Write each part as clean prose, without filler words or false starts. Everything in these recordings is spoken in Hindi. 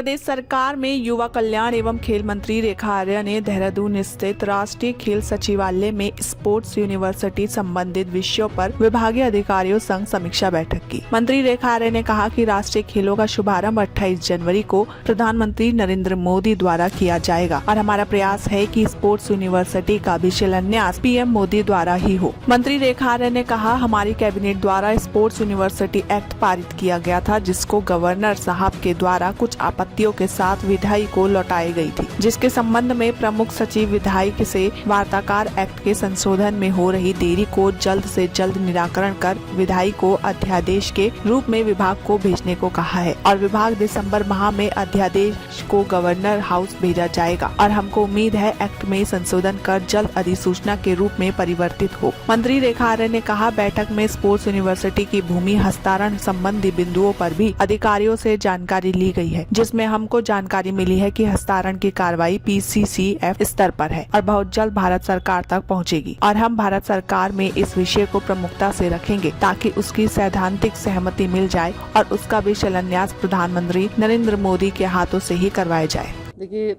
प्रदेश सरकार में युवा कल्याण एवं खेल मंत्री रेखा आर्या ने देहरादून स्थित राष्ट्रीय खेल सचिवालय में स्पोर्ट्स यूनिवर्सिटी संबंधित विषयों पर विभागीय अधिकारियों संग समीक्षा बैठक की। मंत्री रेखा आर्या ने कहा कि राष्ट्रीय खेलों का शुभारंभ 28 जनवरी को प्रधानमंत्री नरेंद्र मोदी द्वारा किया जाएगा और हमारा प्रयास है कि स्पोर्ट्स यूनिवर्सिटी का भी शिलान्यास पीएम मोदी द्वारा ही हो। मंत्री रेखा आर्या ने कहा, हमारी कैबिनेट द्वारा स्पोर्ट्स यूनिवर्सिटी एक्ट पारित किया गया था, जिसको गवर्नर साहब के द्वारा कुछ आपत्तियों के साथ विधायी को लौटाई गई थी, जिसके संबंध में प्रमुख सचिव विधायी से वार्ताकार एक्ट के संशोधन में हो रही देरी को जल्द से जल्द निराकरण कर विधायी को अध्यादेश के रूप में विभाग को भेजने को कहा है और विभाग दिसंबर माह में अध्यादेश को गवर्नर हाउस भेजा जाएगा और हमको उम्मीद है एक्ट में संशोधन कर जल्द अधिसूचना के रूप में परिवर्तित हो। मंत्री रेखा आर्या ने कहा, बैठक में स्पोर्ट्स यूनिवर्सिटी की भूमि हस्तांतरण संबंधी बिंदुओं पर भी अधिकारियों से जानकारी ली गई है, जिसमें हमको जानकारी मिली है कि हस्तांतरण की कार्रवाई PCCF स्तर पर है और बहुत जल्द भारत सरकार तक पहुंचेगी और हम भारत सरकार में इस विषय को प्रमुखता से रखेंगे ताकि उसकी सैद्धांतिक सहमति मिल जाए और उसका भी शिलान्यास प्रधानमंत्री नरेंद्र मोदी के हाथों से ही करवाया जाए। देखिए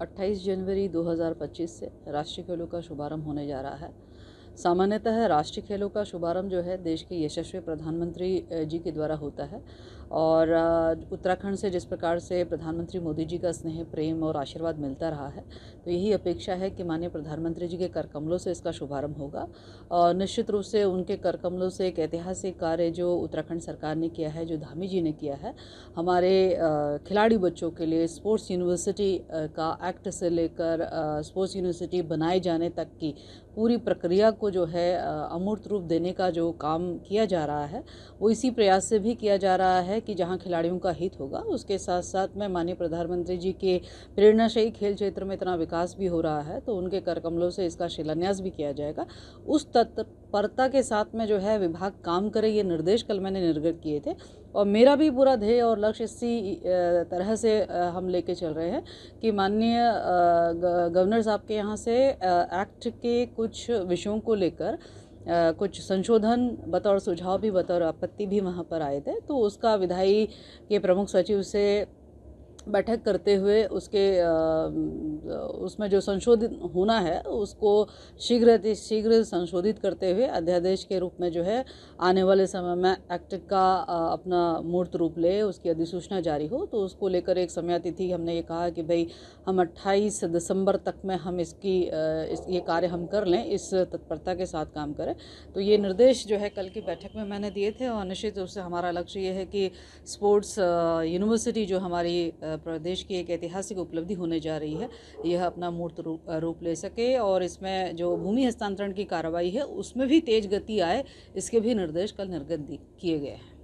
28 जनवरी 2025 से राष्ट्रीय खेलों का शुभारंभ होने जा रहा है। सामान्यतः राष्ट्रीय खेलों का शुभारंभ जो है देश के यशस्वी प्रधानमंत्री जी के द्वारा होता है और उत्तराखंड से जिस प्रकार से प्रधानमंत्री मोदी जी का स्नेह, प्रेम और आशीर्वाद मिलता रहा है, तो यही अपेक्षा है कि माननीय प्रधानमंत्री जी के कर कमलों से इसका शुभारंभ होगा और निश्चित रूप से उनके कर कमलों से एक ऐतिहासिक कार्य जो उत्तराखंड सरकार ने किया है, जो धामी जी ने किया है, हमारे खिलाड़ी बच्चों के लिए स्पोर्ट्स यूनिवर्सिटी का एक्ट से लेकर स्पोर्ट्स यूनिवर्सिटी बनाए जाने तक की पूरी प्रक्रिया को जो है अमूर्त रूप देने का जो काम किया जा रहा है, वो इसी प्रयास से भी किया जा रहा है कि जहां खिलाड़ियों का हित होगा, उसके साथ साथ में माननीय प्रधानमंत्री जी के प्रेरणा से ही खेल क्षेत्र में इतना विकास भी हो रहा है, तो उनके कर कमलों से इसका शिलान्यास भी किया जाएगा। उस तत्परता के साथ में जो है विभाग काम करे, ये निर्देश कल मैंने निर्गत किए थे और मेरा भी पूरा ध्येय और लक्ष्य इसी तरह से हम लेके चल रहे हैं कि माननीय गवर्नर साहब के यहाँ से एक्ट के कुछ विषयों को लेकर कुछ संशोधन बतौर सुझाव भी, बतौर आपत्ति भी वहाँ पर आए थे, तो उसका विधायी के प्रमुख सचिव से बैठक करते हुए उसमें जो संशोधित होना है उसको शीघ्र संशोधित करते हुए अध्यादेश के रूप में जो है आने वाले समय में एक्ट का अपना मूर्त रूप ले, उसकी अधिसूचना जारी हो, तो उसको लेकर एक समय तिथि हमने ये कहा कि भाई हम 28 दिसंबर तक में हम ये कार्य हम कर लें, इस तत्परता के साथ काम करें। तो ये निर्देश जो है कल की बैठक में मैंने दिए थे और निश्चित रूप से हमारा लक्ष्य ये है कि स्पोर्ट्स यूनिवर्सिटी जो हमारी प्रदेश की एक ऐतिहासिक उपलब्धि होने जा रही है, यह अपना मूर्त रूप ले सके और इसमें जो भूमि हस्तांतरण की कार्रवाई है उसमें भी तेज गति आए, इसके भी निर्देश कल निर्गत किए गए हैं।